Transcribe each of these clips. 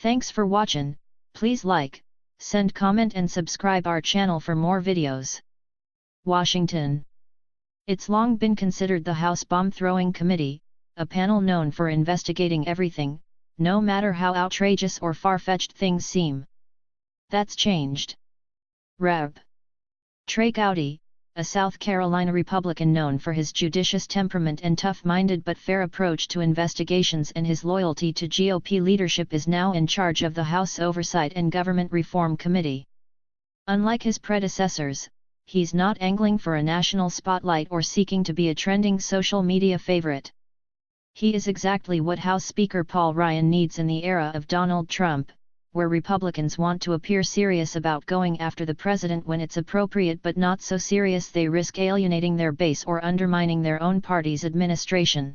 Thanks for watching. Please like, send comment and subscribe our channel for more videos. Washington. It's long been considered the House Bomb-Throwing Committee, a panel known for investigating everything, no matter how outrageous or far-fetched things seem. That's changed. Rep. Trey Gowdy, a South Carolina Republican known for his judicious temperament and tough-minded but fair approach to investigations and his loyalty to GOP leadership, is now in charge of the House Oversight and Government Reform Committee. Unlike his predecessors, he's not angling for a national spotlight or seeking to be a trending social media favorite. He is exactly what House Speaker Paul Ryan needs in the era of Donald Trump, where Republicans want to appear serious about going after the president when it's appropriate but not so serious they risk alienating their base or undermining their own party's administration.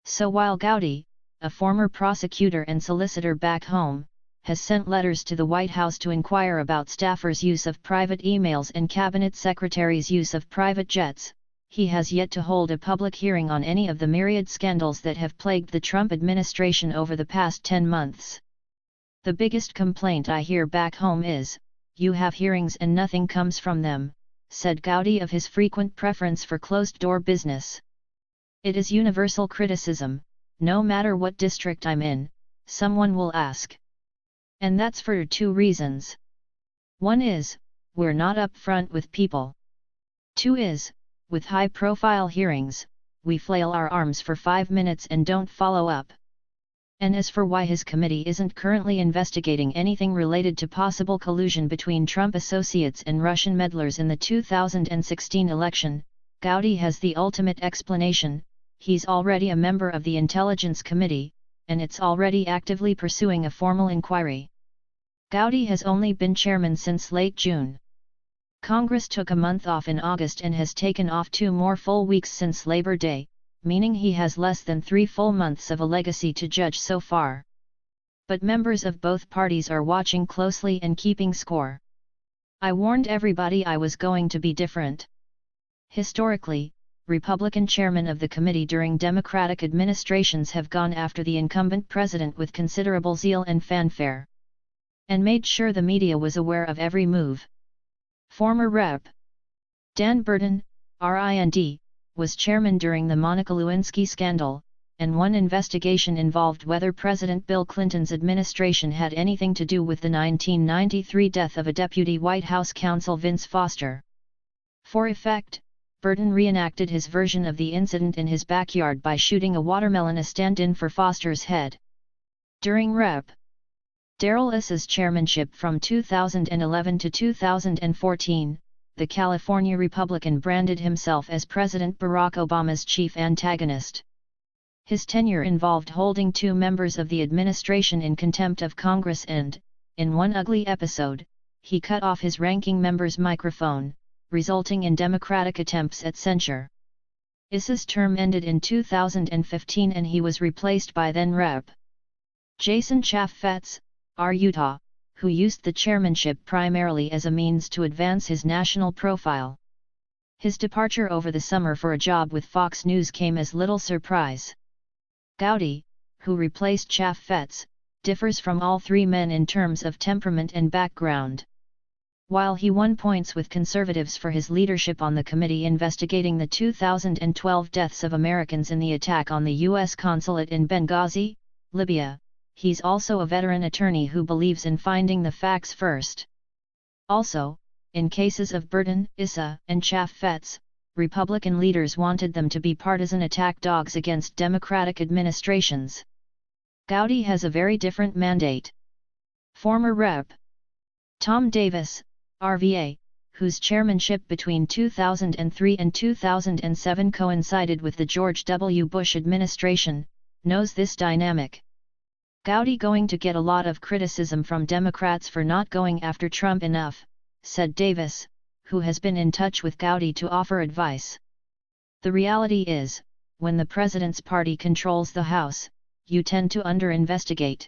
So while Gowdy, a former prosecutor and solicitor back home, has sent letters to the White House to inquire about staffers' use of private emails and cabinet secretaries' use of private jets, he has yet to hold a public hearing on any of the myriad scandals that have plagued the Trump administration over the past 10 months. The biggest complaint I hear back home is, "You have hearings and nothing comes from them," said Gowdy of his frequent preference for closed-door business. It is universal criticism, no matter what district I'm in, someone will ask. And that's for 2 reasons. One is, we're not upfront with people. 2 is, with high-profile hearings, we flail our arms for 5 minutes and don't follow up. And as for why his committee isn't currently investigating anything related to possible collusion between Trump associates and Russian meddlers in the 2016 election, Gowdy has the ultimate explanation: he's already a member of the Intelligence Committee, and it's already actively pursuing a formal inquiry. Gowdy has only been chairman since late June. Congress took a month off in August and has taken off 2 more full weeks since Labor Day, meaning he has less than 3 full months of a legacy to judge so far. But members of both parties are watching closely and keeping score. "I warned everybody I was going to be different." Historically, Republican chairmen of the committee during Democratic administrations have gone after the incumbent president with considerable zeal and fanfare, and made sure the media was aware of every move. Former Rep. Dan Burton, RIND, was chairman during the Monica Lewinsky scandal, and one investigation involved whether President Bill Clinton's administration had anything to do with the 1993 death of a deputy White House counsel, Vince Foster. For effect, Burton reenacted his version of the incident in his backyard by shooting a watermelon, a stand-in for Foster's head. During Rep. Darrell Issa's chairmanship from 2011 to 2014, the California Republican branded himself as President Barack Obama's chief antagonist. His tenure involved holding 2 members of the administration in contempt of Congress and, in one ugly episode, he cut off his ranking member's microphone, resulting in Democratic attempts at censure. Issa's term ended in 2015 and he was replaced by then Rep. Jason Chaffetz, R. Utah, who used the chairmanship primarily as a means to advance his national profile. His departure over the summer for a job with Fox News came as little surprise. Gowdy, who replaced Chaffetz, differs from all 3 men in terms of temperament and background. While he won points with conservatives for his leadership on the committee investigating the 2012 deaths of Americans in the attack on the U.S. consulate in Benghazi, Libya, he's also a veteran attorney who believes in finding the facts first. Also, in cases of Burton, Issa, and Chaffetz, Republican leaders wanted them to be partisan attack dogs against Democratic administrations. Gowdy has a very different mandate. Former Rep. Tom Davis, RVA, whose chairmanship between 2003 and 2007 coincided with the George W. Bush administration, knows this dynamic. "Gowdy going to get a lot of criticism from Democrats for not going after Trump enough," said Davis, who has been in touch with Gowdy to offer advice. "The reality is, when the president's party controls the House, you tend to under-investigate."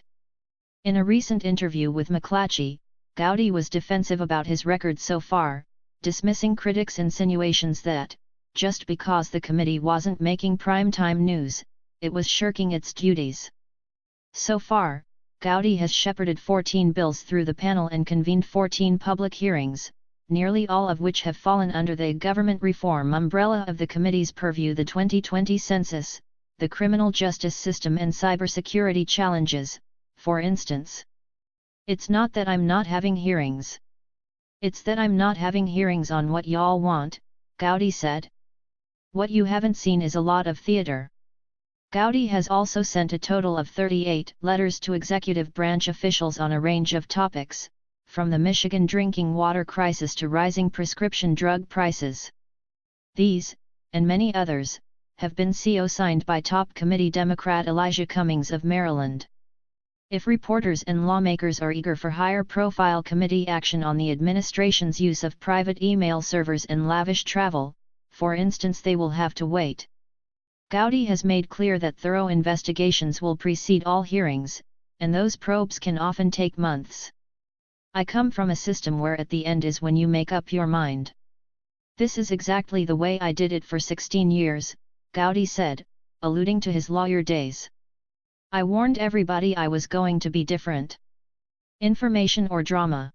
In a recent interview with McClatchy, Gowdy was defensive about his record so far, dismissing critics' insinuations that, just because the committee wasn't making primetime news, it was shirking its duties. So far, Gowdy has shepherded 14 bills through the panel and convened 14 public hearings, nearly all of which have fallen under the government reform umbrella of the committee's purview: the 2020 census, the criminal justice system and cybersecurity challenges, for instance. It's not that I'm not having hearings. It's that I'm not having hearings on what y'all want, Gowdy said. What you haven't seen is a lot of theater. Gowdy has also sent a total of 38 letters to executive branch officials on a range of topics, from the Michigan drinking water crisis to rising prescription drug prices. These, and many others, have been co-signed by top committee Democrat Elijah Cummings of Maryland. If reporters and lawmakers are eager for higher-profile committee action on the administration's use of private email servers and lavish travel, for instance, they will have to wait. Gowdy has made clear that thorough investigations will precede all hearings, and those probes can often take months. I come from a system where at the end is when you make up your mind. This is exactly the way I did it for 16 years, Gowdy said, alluding to his lawyer days. I warned everybody I was going to be different. Information or drama?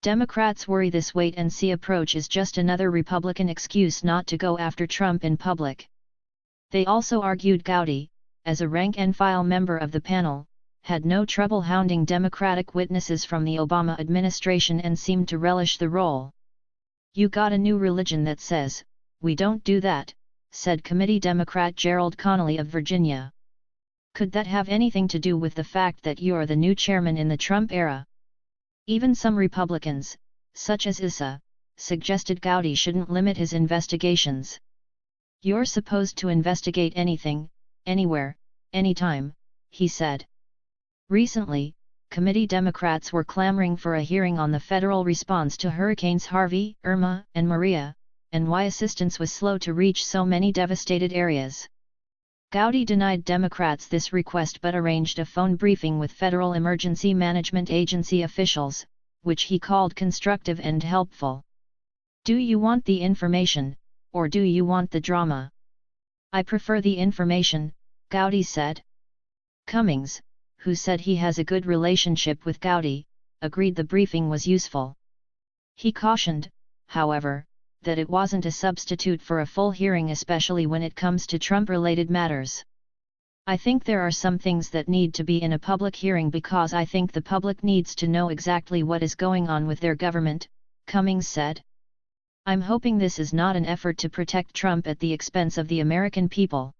Democrats worry this wait-and-see approach is just another Republican excuse not to go after Trump in public. They also argued Gowdy, as a rank-and-file member of the panel, had no trouble hounding Democratic witnesses from the Obama administration and seemed to relish the role. You got a new religion that says, "We don't do that," said committee Democrat Gerald Connolly of Virginia. Could that have anything to do with the fact that you're the new chairman in the Trump era? Even some Republicans, such as Issa, suggested Gowdy shouldn't limit his investigations. You're supposed to investigate anything, anywhere, anytime, he said. Recently, committee Democrats were clamoring for a hearing on the federal response to Hurricanes Harvey, Irma, and Maria, and why assistance was slow to reach so many devastated areas. Gowdy denied Democrats this request but arranged a phone briefing with Federal Emergency Management Agency officials, which he called constructive and helpful. Do you want the information, or do you want the drama? I prefer the information, Gowdy said. Cummings, who said he has a good relationship with Gowdy, agreed the briefing was useful. He cautioned, however, that it wasn't a substitute for a full hearing, especially when it comes to Trump-related matters. I think there are some things that need to be in a public hearing because I think the public needs to know exactly what is going on with their government, Cummings said. I'm hoping this is not an effort to protect Trump at the expense of the American people.